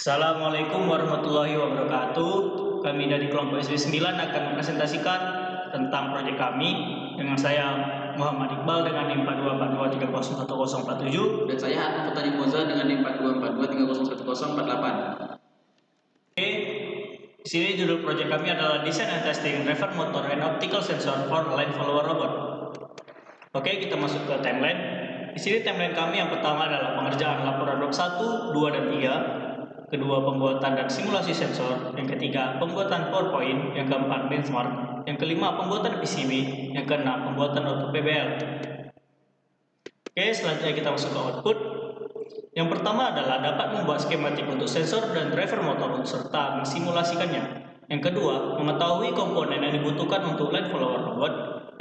Assalamualaikum warahmatullahi wabarakatuh. Kami dari kelompok SW9 akan mempresentasikan tentang proyek kami dengan saya Muhammad Iqbal dengan NIM 4242301047 dan saya Anand Fatani Moza dengan NIM 4242301048. Oke, di sini judul proyek kami adalah Design and Testing Driver Motor and Optical Sensor for Line Follower Robot. Oke, kita masuk ke timeline. Di sini timeline kami yang pertama adalah pengerjaan laporan bab 1, 2, dan 3. Kedua, pembuatan dan simulasi sensor. Yang ketiga, pembuatan PowerPoint. Yang keempat, benchmark. Yang kelima, pembuatan PCB. Yang keenam, pembuatan output PBL. Oke, selanjutnya kita masuk ke output. Yang pertama adalah dapat membuat skematik untuk sensor dan driver motor serta mensimulasikannya. Yang kedua, mengetahui komponen yang dibutuhkan untuk line follower robot.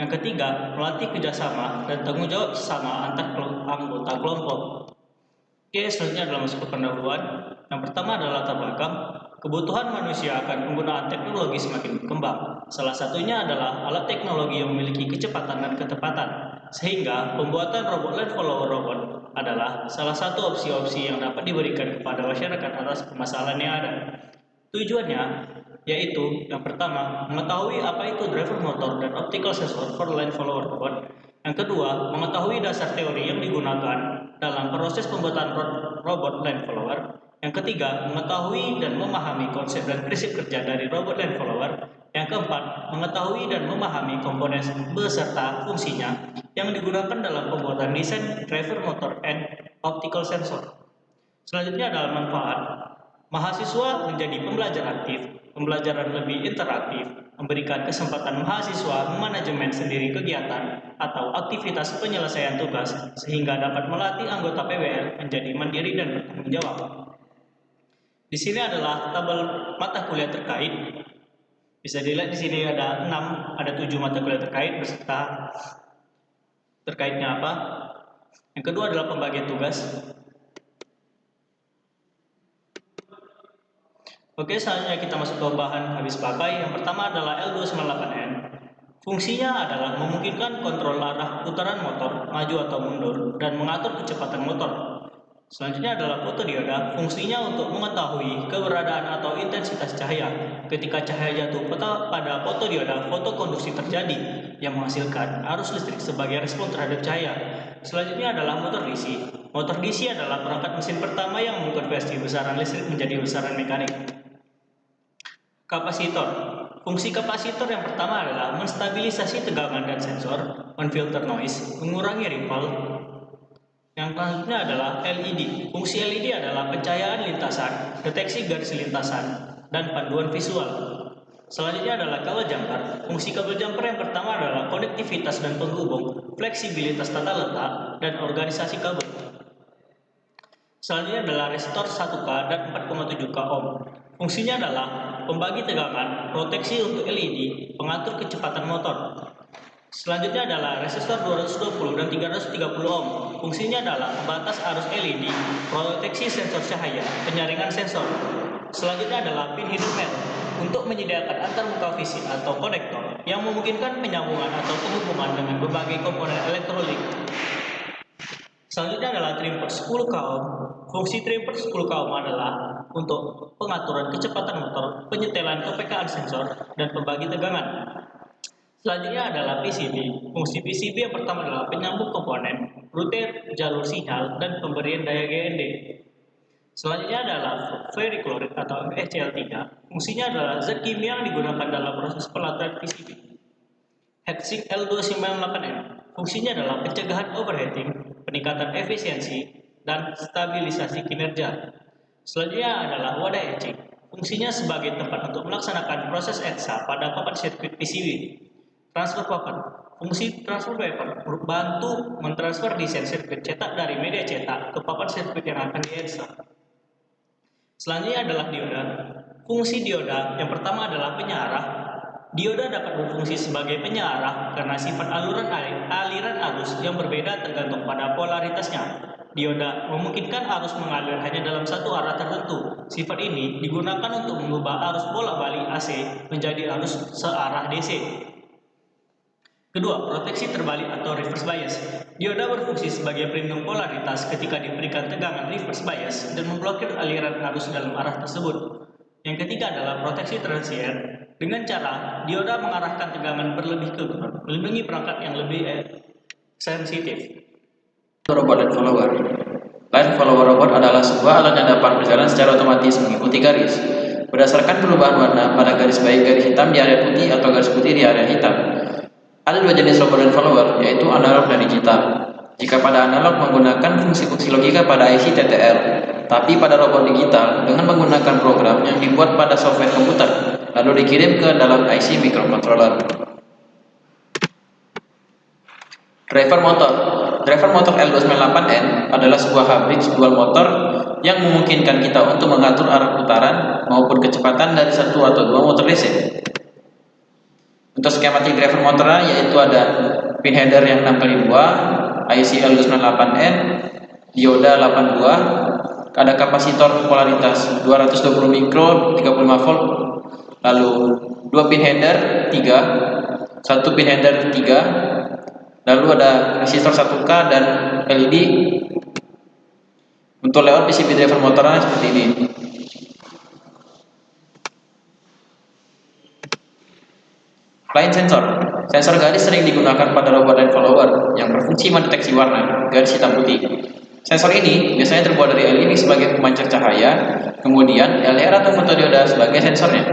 Yang ketiga, melatih kerjasama dan tanggung jawab sama antar anggota kelompok. Oke, selanjutnya adalah masuk ke pendahuluan. Yang pertama adalah latar belakang. Kebutuhan manusia akan penggunaan teknologi semakin berkembang. Salah satunya adalah alat teknologi yang memiliki kecepatan dan ketepatan. Sehingga pembuatan robot line follower robot adalah salah satu opsi-opsi yang dapat diberikan kepada masyarakat atas permasalahan yang ada. Tujuannya yaitu yang pertama, mengetahui apa itu driver motor dan optical sensor for line follower robot. Yang kedua, mengetahui dasar teori yang digunakan dalam proses pembuatan robot line follower. Yang ketiga, mengetahui dan memahami konsep dan prinsip kerja dari robot line follower. Yang keempat, mengetahui dan memahami komponen beserta fungsinya yang digunakan dalam pembuatan desain driver motor and optical sensor. Selanjutnya adalah manfaat. Mahasiswa menjadi pembelajar aktif, pembelajaran lebih interaktif, memberikan kesempatan mahasiswa memanajemen sendiri kegiatan atau aktivitas penyelesaian tugas sehingga dapat melatih anggota PBL menjadi mandiri dan bertanggung jawab. Di sini adalah tabel mata kuliah terkait. Bisa dilihat di sini ada 7 mata kuliah terkait beserta terkaitnya apa. Yang kedua adalah pembagian tugas. Oke, selanjutnya kita masuk ke bahan habis pakai. Yang pertama adalah L298N. Fungsinya adalah memungkinkan kontrol arah putaran motor, maju atau mundur, dan mengatur kecepatan motor. Selanjutnya adalah fotodioda. Fungsinya untuk mengetahui keberadaan atau intensitas cahaya. Ketika cahaya jatuh pada fotodioda, fotokonduksi terjadi yang menghasilkan arus listrik sebagai respon terhadap cahaya. Selanjutnya adalah motor DC. Motor DC adalah perangkat mesin pertama yang mengkonversi besaran listrik menjadi besaran mekanik. Kapasitor. Fungsi kapasitor yang pertama adalah menstabilisasi tegangan dan sensor, menfilter noise, mengurangi ripple. Yang selanjutnya adalah LED. Fungsi LED adalah pencahayaan lintasan, deteksi garis lintasan, dan panduan visual. Selanjutnya adalah kabel jumper. Fungsi kabel jumper yang pertama adalah konektivitas dan penghubung, fleksibilitas tata letak, dan organisasi kabel. Selanjutnya adalah resistor 1K dan 4,7K ohm. Fungsinya adalah pembagi tegangan, proteksi untuk LED, pengatur kecepatan motor. Selanjutnya adalah resistor 220 dan 330 ohm. Fungsinya adalah pembatas arus LED, proteksi sensor cahaya, penyaringan sensor. Selanjutnya adalah pin hidromet untuk menyediakan antarmuka fisik atau konektor yang memungkinkan penyambungan atau penghubungan dengan berbagai komponen elektronik. Selanjutnya adalah trimmer 10K ohm. Fungsi trimmer 10K ohm adalah untuk pengaturan kecepatan motor, penyetelan kepekaan sensor, dan pembagi tegangan. Selanjutnya adalah PCB. Fungsi PCB yang pertama adalah penyambung komponen, rute jalur sinyal, dan pemberian daya GND. Selanjutnya adalah ferrichloride atau FeCl3. Fungsinya adalah zat kimia yang digunakan dalam proses pelaturan PCB. Heatsink L298N. Fungsinya adalah pencegahan overheating, peningkatan efisiensi, dan stabilisasi kinerja. Selanjutnya adalah wadah etching. Fungsinya sebagai tempat untuk melaksanakan proses etsa pada papan sirkuit PCB. Transfer paper. Fungsi transfer paper membantu mentransfer desain sirkuit cetak dari media cetak ke papan sirkuit yang akan dietsa. Selanjutnya adalah dioda. Fungsi dioda yang pertama adalah penyarah. Dioda dapat berfungsi sebagai penyarah karena sifat aliran arus yang berbeda tergantung pada polaritasnya. Dioda memungkinkan arus mengalir hanya dalam satu arah tertentu. Sifat ini digunakan untuk mengubah arus bolak-balik AC menjadi arus searah DC. Kedua, proteksi terbalik atau reverse bias. Dioda berfungsi sebagai pelindung polaritas ketika diberikan tegangan reverse bias dan memblokir aliran arus dalam arah tersebut. Yang ketiga adalah proteksi transient. Dengan cara dioda mengarahkan tegangan berlebih ke ground, melindungi perangkat yang lebih sensitif. Robot dan follower. Line follower robot adalah sebuah alat yang dapat berjalan secara otomatis mengikuti garis. Berdasarkan perubahan warna pada garis, baik garis hitam di area putih atau garis putih di area hitam. Ada dua jenis robot dan follower, yaitu analog dan digital. Jika pada analog menggunakan fungsi-fungsi logika pada IC TTL, tapi pada robot digital dengan menggunakan program yang dibuat pada software komputer, lalu dikirim ke dalam IC microcontroller. Driver motor. Driver motor L298N adalah sebuah hybrid dual motor yang memungkinkan kita untuk mengatur arah putaran maupun kecepatan dari satu atau dua motor DC. Untuk skematik driver motornya yaitu ada pin header yang 6x2, IC L298N, dioda 8 buah, ada kapasitor polaritas 220 mikro 35 volt, lalu 2 pin header 3, 1 pin header 3, lalu ada resistor 1K dan LED. Untuk layout PCB driver motornya seperti ini. Line sensor. Sensor garis sering digunakan pada robot dan follower yang berfungsi mendeteksi warna garis hitam putih. Sensor ini biasanya terbuat dari LED sebagai pemancar cahaya, kemudian LDR atau fotodioda sebagai sensornya.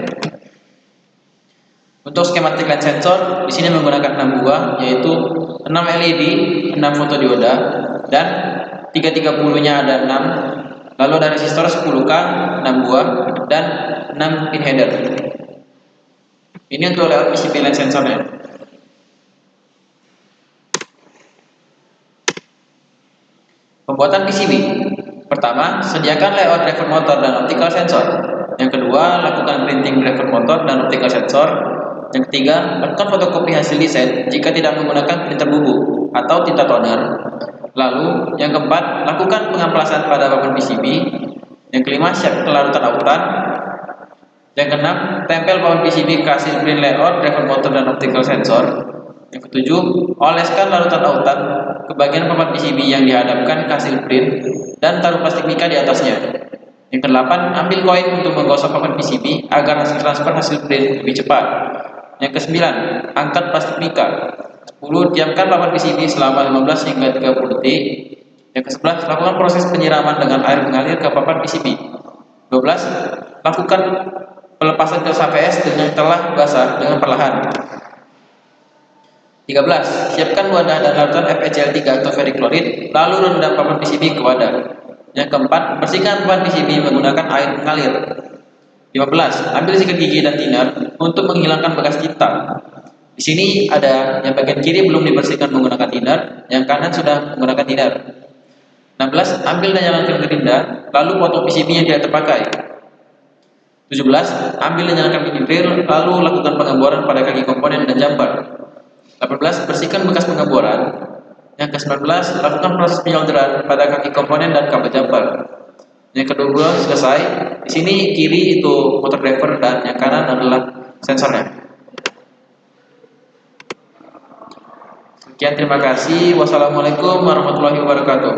Untuk skematik line sensor, di sini menggunakan 6 buah, yaitu 6 LED, 6 fotodioda, dan 330-nya ada 6. Lalu ada resistor 10K, 6 buah, dan 6 pin header. Ini untuk layout PCB line sensornya. Pembuatan PCB. Pertama, sediakan layout driver motor dan optical sensor. Yang kedua, lakukan printing driver motor dan optical sensor. Yang ketiga, lakukan fotokopi hasil desain jika tidak menggunakan printer bubuk atau tinta toner. Lalu, yang keempat, lakukan pengamplasan pada papan PCB. Yang kelima, siapkan larutan autan. Yang keenam, tempel papan PCB ke hasil print layout driver motor dan optical sensor. Yang ketujuh, oleskan larutan autan ke bagian papan PCB yang dihadapkan ke hasil print dan taruh plastik mika di atasnya. Yang kedelapan, ambil koin untuk menggosok papan PCB agar hasil transfer hasil print lebih cepat. Yang kesembilan, angkat plastik mika. 10. Diamkan papan PCB selama 15 hingga 30 detik. Yang ke-11, lakukan proses penyiraman dengan air mengalir ke papan PCB. 12. Lakukan pelepasan gas HPS yang telah basah dengan perlahan. 13. Siapkan wadah dan larutan FeCl3 atau ferrichloride, lalu rendam papan PCB ke wadah. Yang keempat, bersihkan papan PCB menggunakan air mengalir. 15. Ambil sikat gigi dan thinner untuk menghilangkan bekas tinta. Di sini ada yang bagian kiri belum dibersihkan menggunakan thinner, yang kanan sudah menggunakan thinner. 16. Ambil dan nyalakan gerinda, lalu potong PCB yang tidak terpakai. 17. Ambil dan nyalakan mini drill, lalu lakukan pengeboran pada kaki komponen dan jumper. 18. Bersihkan bekas pengeboran. Yang ke-19, lakukan proses penyolderan pada kaki komponen dan kabel jumper. Yang kedua selesai. Di sini kiri itu motor driver dan yang kanan adalah sensornya. Sekian, terima kasih. Wassalamualaikum warahmatullahi wabarakatuh.